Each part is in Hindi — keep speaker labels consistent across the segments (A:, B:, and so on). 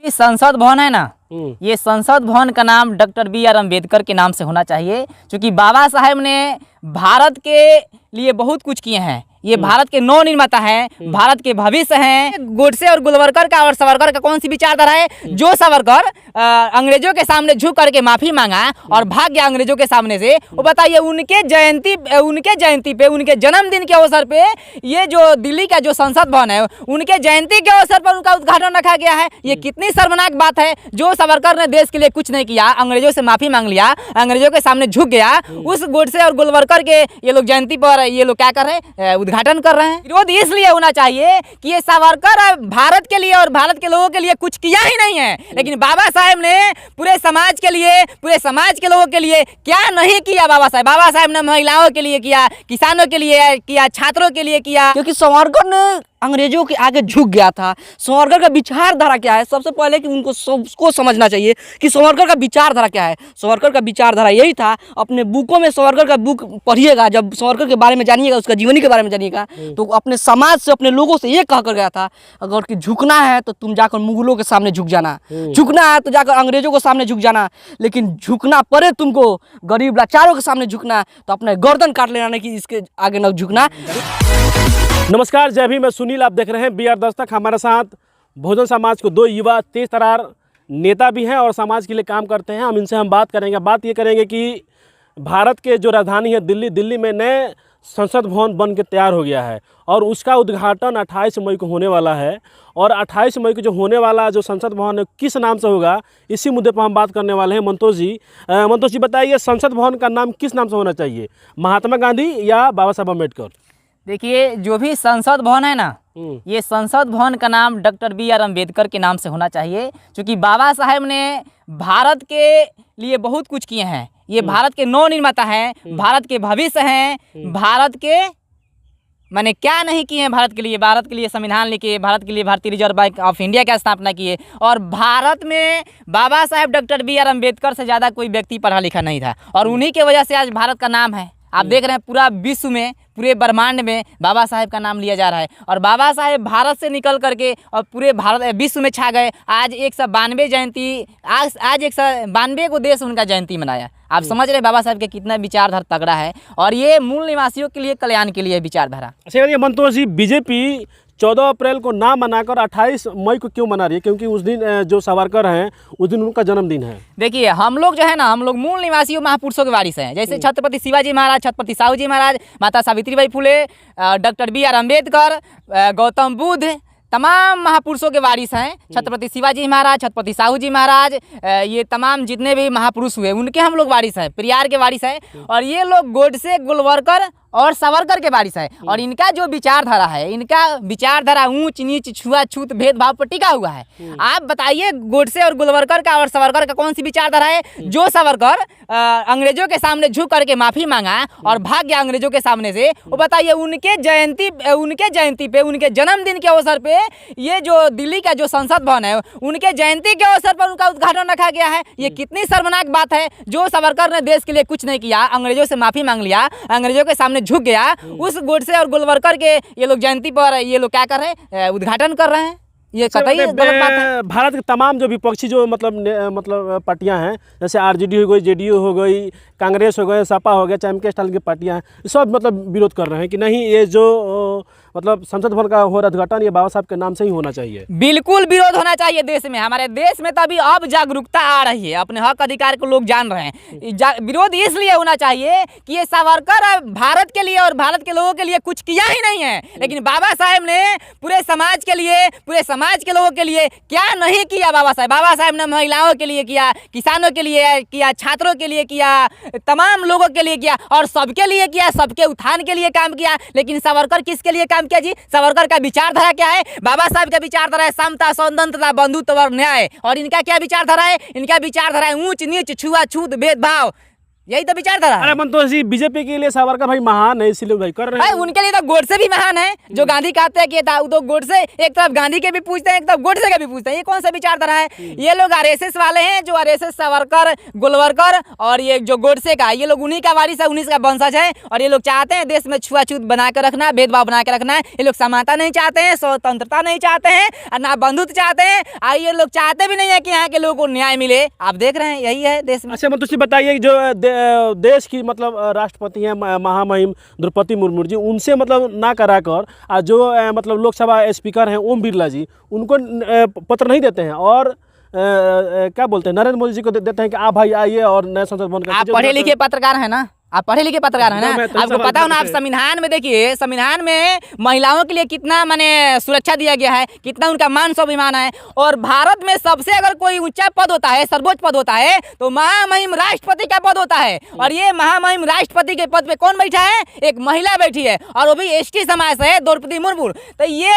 A: ये संसद भवन है ना, ये संसद भवन का नाम डॉक्टर B.R. अम्बेडकर के नाम से होना चाहिए, क्योंकि बाबा साहेब ने भारत के लिए बहुत कुछ किए हैं। ये भारत के नव निर्माता हैं, भारत के भविष्य हैं। गोडसे और गोलवरकर का और सावरकर का कौन सी विचारधारा है? जो सावरकर अंग्रेजों के सामने झुक करके माफी मांगा और भाग गया अंग्रेजों के सामने से, वो बताइए उनके जयंती पे, उनके जन्मदिन के अवसर पे ये जो दिल्ली का जो संसद भवन है, उनके जयंती के अवसर पर उनका उद्घाटन रखा गया है। ये कितनी शर्मनाक बात है। जो सावरकर ने देश के लिए कुछ नहीं किया, अंग्रेजों से माफी मांग लिया, अंग्रेजों के सामने झुक गया, उस गोडसे और गोलवरकर के ये लोग जयंती पर ये लोग क्या कर रहे हैं? उद्घाटन कर रहे हैं। विरोध इसलिए होना चाहिए कि ये सावरकर भारत के लिए और भारत के लोगों के लिए कुछ किया ही नहीं है, लेकिन बाबा साहेब ने पूरे समाज के लिए, पूरे समाज के लोगों के लिए क्या नहीं किया। बाबा साहेब ने महिलाओं के लिए किया, किसानों के लिए किया, छात्रों के लिए किया।
B: क्योंकि सावरकर ने अंग्रेजों के आगे झुक गया था। सावरकर का विचारधारा क्या है? सबसे पहले कि उनको सबको समझना चाहिए कि सावरकर का विचारधारा क्या है। सावरकर का विचारधारा यही था। अपने बुकों में सावरकर का बुक पढ़िएगा, जब सावरकर के बारे में जानिएगा, उसका जीवनी के बारे में जानिएगा, तो अपने समाज से, अपने लोगों से ये कह कर गया था, अगर कि झुकना है तो तुम जाकर मुगलों के सामने झुक जाना, झुकना है तो जाकर अंग्रेजों के सामने झुक जाना, लेकिन झुकना पड़े तुमको गरीब लाचारों के सामने झुकना तो अपने गर्दन काट लेना, नहीं कि इसके आगे न झुकना।
C: नमस्कार, जय भीम। मैं सुनील, आप देख रहे हैं B.R. दस्तक। हमारे साथ बहुजन समाज को दो युवा तेज तरार नेता भी हैं और समाज के लिए काम करते हैं। हम इनसे बात करेंगे। बात ये करेंगे कि भारत के जो राजधानी है दिल्ली में नए संसद भवन बन के तैयार हो गया है और उसका उद्घाटन 28 मई को होने वाला है। और 28 मई को जो होने वाला जो संसद भवन है किस नाम से होगा, इसी मुद्दे पर हम बात करने वाले हैं। मंतोष जी बताइए, संसद भवन का नाम किस नाम से होना चाहिए, महात्मा गांधी या बाबा साहब अम्बेडकर?
A: देखिए, जो भी संसद भवन है ना, ये संसद भवन का नाम डॉक्टर B.R. अम्बेडकर के नाम से होना चाहिए, क्योंकि बाबा साहेब ने भारत के लिए बहुत कुछ किए हैं। ये भारत के नव निर्माता हैं, भारत के भविष्य हैं, भारत के मैंने क्या नहीं किए हैं भारत के लिए संविधान लिखे, भारत के लिए भारतीय रिजर्व बैंक ऑफ इंडिया की स्थापना किए। और भारत में बाबा साहेब डॉक्टर B.R. अम्बेडकर से ज़्यादा कोई व्यक्ति पढ़ा लिखा नहीं था, और उन्हीं के वजह से आज भारत का नाम है। आप देख रहे हैं पूरा विश्व में, पूरे ब्रह्मांड में बाबा साहेब का नाम लिया जा रहा है। और बाबा साहेब भारत से निकल करके और पूरे भारत विश्व में छा गए। आज 192 जयंती, आज 192 को देश उनका जयंती मनाया। आप समझ रहे हैं बाबा साहेब के कितना विचारधारा तगड़ा है, और ये मूल निवासियों के लिए, कल्याण के लिए विचारधारा।
C: अच्छा, मंतोष जी, बीजेपी 14 अप्रैल को ना मनाकर 28 मई को क्यों मना रही है? क्योंकि उस दिन जो सावरकर हैं, उस दिन उनका जन्मदिन है।
A: देखिए, हम लोग जो है ना, हम लोग मूल निवासियों महापुरुषों के वारिस हैं। जैसे छत्रपति शिवाजी महाराज, छत्रपति साहू जी महाराज, माता सावित्रीबाई फुले, डॉक्टर B.R. अम्बेडकर, गौतम बुद्ध, तमाम महापुरुषों के वारिस हैं। छत्रपति शिवाजी महाराज, छत्रपति साहू जी महाराज, ये तमाम जितने भी महापुरुष हुए उनके हम लोग वारिस हैं, परिवार के वारिस हैं। और ये लोग गोडसे, गोलवरकर और सावरकर के वारिस है। और इनका जो विचारधारा है, इनका विचारधारा ऊंच नीच, छुआछूत, भेदभाव पर टिका हुआ है। आप बताइए, गोडसे और गोलवरकर का और सावरकर का कौन सी विचारधारा है? जो सावरकर अंग्रेजों के सामने झुक करके माफी मांगा और भाग गया अंग्रेजों के सामने से, वो बताइए उनके जयंती पे, उनके जन्मदिन के अवसर पे ये जो दिल्ली का जो संसद भवन है, उनके जयंती के अवसर पर उनका उद्घाटन रखा गया है। ये कितनी शर्मनाक बात है। जो सावरकर ने देश के लिए कुछ नहीं किया, अंग्रेजों से माफी मांग लिया, अंग्रेजों के सामने झुक गया, उस गोडसे और गोलवरकर के ये लोग जयंती पर ये लोग क्या कर रहे हैं? उद्घाटन कर रहे हैं। ये कतई गलत बात है।
C: भारत के तमाम जो विपक्षी जो मतलब पार्टियां हैं, जैसे RJD हो गई, JDU हो गई, कांग्रेस हो गए, सपा हो गया, चाहे MK स्टालिन की पार्टियां हैं, सब मतलब विरोध कर रहे हैं कि नहीं, ये जो मतलब संसद भवन का हो रहा उद्घाटन, ये बाबा साहब के नाम से ही होना चाहिए।
A: बिल्कुल विरोध होना चाहिए देश में। हमारे देश में तो अभी अब जागरूकता आ रही है, अपने हक अधिकार को लोग जान रहे हैं। विरोध इसलिए होना चाहिए कि ये सावरकर भारत के लिए और भारत के लोगों के लिए कुछ किया ही नहीं है, लेकिन बाबा साहेब ने पूरे समाज के लिए, पूरे समाज के लोगों के लिए क्या नहीं किया। बाबा साहेब ने महिलाओं के लिए किया, किसानों के लिए किया, छात्रों के लिए किया, तमाम लोगों के लिए किया, और सबके लिए किया, सबके उत्थान के लिए काम किया। लेकिन सावरकर किसके लिए काम किया जी? सावरकर का विचारधारा क्या है? बाबा साहब का विचारधारा है समता, सौंदर्यता, बंधुत्व और न्याय। और इनका क्या विचारधारा है? इनका विचारधारा है ऊंच नीच, छुआछूत, भेदभाव। यही तो विचारधारा है।
C: अरे मन तो ऐसी बीजेपी के लिए सावरकर भाई महान है, इसीलिए भाई कर रहे
A: भाई
C: हैं।
A: उनके लिए तो गोडसे भी महान है, जो गांधी कहते हैं कि तो गोडसे एक तरफ गांधी के भी पूछते हैं, एक तरफ गोडसे के भी पूछते हैं। ये कौन सा विचारधारा है? ये लोग आरएसएस वाले हैं, जो आरएसएस सावरकर, गोलवरकर और ये जो गोडसे का, ये लोग उन्हीं का वारिस है, उन्हीं का वंशज है। और ये लोग चाहते हैं देश में छुआछूत बना कर रखना, भेदभाव बना कर रखना है। ये लोग समानता नहीं चाहते हैं, स्वतंत्रता नहीं चाहते हैं और ना बंधुत्व चाहते हैं। और ये लोग चाहते भी नहीं है कि यहाँ के लोगों को न्याय मिले। आप देख रहे हैं यही है देश में।
C: अच्छा मतलब बताइए जो देश की मतलब राष्ट्रपति हैं महामहिम द्रौपदी मुर्मू जी, उनसे मतलब ना कराकर जो मतलब लोकसभा स्पीकर हैं ओम बिरला जी, उनको पत्र नहीं देते हैं और क्या बोलते हैं नरेंद्र मोदी जी को देते हैं कि आप भाई आइए और नए संसद भवन का।
A: आप पढ़े लिखे पत्रकार हैं ना, आप पढ़े लिखे पत्रकार है ना, आपको पता हो ना। आप संविधान में देखिए, संविधान में महिलाओं के लिए कितना माने सुरक्षा दिया गया है, कितना उनका मान स्वाभिमान है। और भारत में सबसे अगर कोई ऊंचा पद होता है, सर्वोच्च पद होता है, तो महामहिम राष्ट्रपति का पद होता है। और ये महामहिम राष्ट्रपति के पद पे कौन बैठा है? एक महिला बैठी है, और वो भी एसटी समाज से है, द्रौपदी मुर्मू। तो ये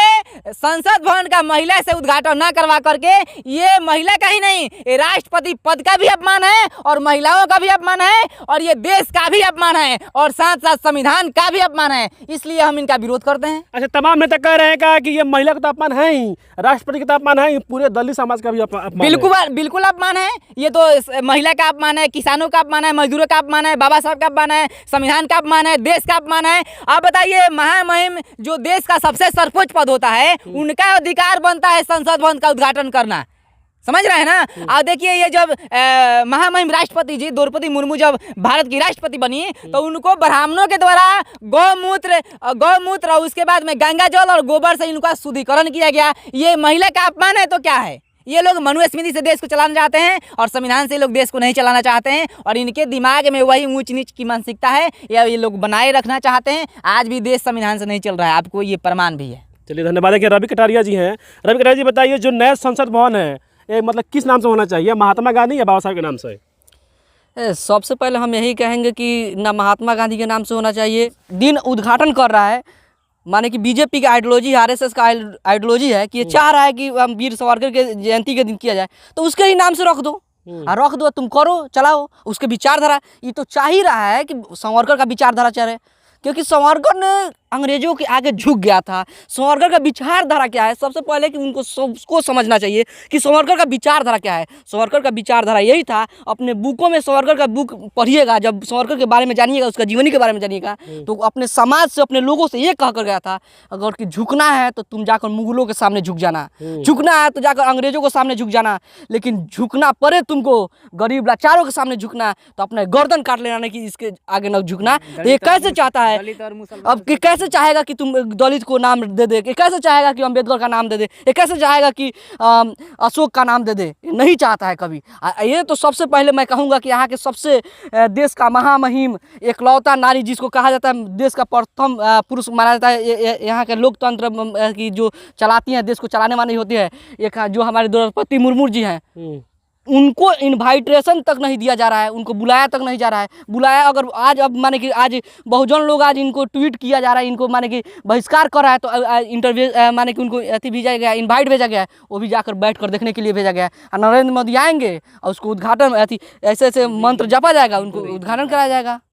A: संसद भवन का महिला से उद्घाटन न करवा करके ये महिला का ही नहीं, ये राष्ट्रपति पद का भी अपमान है और महिलाओं का भी अपमान है और ये देश का भी अपमान है और साथ साथ संविधान का भी अपमान है। इसलिए हम इनका विरोध करते हैं।
C: अच्छा तमाम नेता कह रहे हैं कि ये महिला का तो अपमान है ही, राष्ट्रपति का तो अपमान है ही, पूरे दलित समाज का भी अपमान
A: बिल्कुल अपमान है। ये तो महिला का अपमान है, किसानों का अपमान है, मजदूरों का अपमान है, बाबा साहब का अपमान है, संविधान का अपमान है, देश का अपमान है। आप बताइए, महामहिम जो देश का सबसे सर्वोच्च पद होता है, उनका अधिकार बनता है संसद भवन का उद्घाटन करना। समझ रहे हैं ना? अब देखिए, ये जब महामहिम राष्ट्रपति जी द्रौपदी मुर्मू जब भारत की राष्ट्रपति बनी, तो उनको ब्राह्मणों के द्वारा गौमूत्र और उसके बाद में गंगा जल और गोबर से इनका शुद्धिकरण किया गया। ये महिला का अपमान है तो क्या है? ये लोग मनुस्मृति से देश को चलाना चाहते हैं और संविधान से लोग देश को नहीं चलाना चाहते हैं। और इनके दिमाग में वही ऊंच नीच की मानसिकता है, या ये लोग बनाए रखना चाहते हैं। आज भी देश संविधान से नहीं चल रहा है, आपको ये प्रमाण भी है।
C: चलिए धन्यवाद है कि रवि कटारिया जी हैं। रवि कटारिया जी बताइए, जो नया संसद भवन है ये मतलब किस नाम से होना चाहिए, महात्मा गांधी या बाबा साहब के नाम से?
B: सबसे पहले हम यही कहेंगे कि ना महात्मा गांधी के नाम से होना चाहिए। दिन उद्घाटन कर रहा है, माने कि बीजेपी का आइडियोलॉजी, आरएसएस का आइडियोलॉजी है कि ये चाह रहा है कि हम वीर सावरकर के जयंती के दिन किया जाए, तो उसके ही नाम से रख दो। रख दो, तुम करो, चलाओ उसके विचारधारा। ये तो चाह ही रहा है कि सावरकर का विचारधारा चले, क्योंकि सावरकर ने अंग्रेजों के आगे झुक गया था। सावरकर का विचारधारा क्या है? सबसे पहले कि उसको समझना चाहिए कि सावरकर का विचारधारा क्या है। सावरकर का विचारधारा यही था। अपने बुकों में सावरकर का बुक पढ़िएगा, जब सावरकर के बारे में जानिएगा, उसका जीवनी के बारे में जानिएगा, तो अपने समाज से, अपने लोगों से ये कह कर गया था, अगर कि झुकना है तो तुम जाकर मुगलों के सामने झुक जाना, झुकना है तो जाकर अंग्रेजों के सामने झुक जाना, लेकिन झुकना पड़े तुमको गरीब लाचारों के सामने झुकना तो अपने गर्दन काट लेना, नहीं कि इसके आगे न झुकना। तो ये कैसे चाहता है? अब कैसे चाहेगा कि तुम दलित को नाम दे दे? कैसे चाहेगा कि अम्बेडकर का नाम दे दे? ये कैसे चाहेगा कि अशोक का नाम दे दे? नहीं चाहता है कभी। ये तो सबसे पहले मैं कहूँगा कि यहाँ के सबसे देश का महामहिम एकलौता नारी, जिसको कहा जाता है देश का प्रथम पुरुष माना जाता है, यहाँ के लोकतंत्र की जो चलाती हैं, देश को चलाने वाली होती है, एक जो हमारे द्रौपदी मुर्मू जी हैं, उनको इनवाइटेशन तक नहीं दिया जा रहा है, उनको बुलाया तक नहीं जा रहा है। बुलाया अगर आज, अब माने कि आज बहुजन लोग आज इनको ट्वीट किया जा रहा है, इनको माने कि बहिष्कार कर रहा है, तो इंटरव्यू माने कि उनको अति भेजा गया, इनवाइट भेजा गया है, वो भी जाकर बैठ कर देखने के लिए भेजा गया है। और नरेंद्र मोदी आएंगे और उसको उद्घाटन ऐसे ऐसे मंत्र जपा जाएगा, उनको उद्घाटन कराया जाएगा।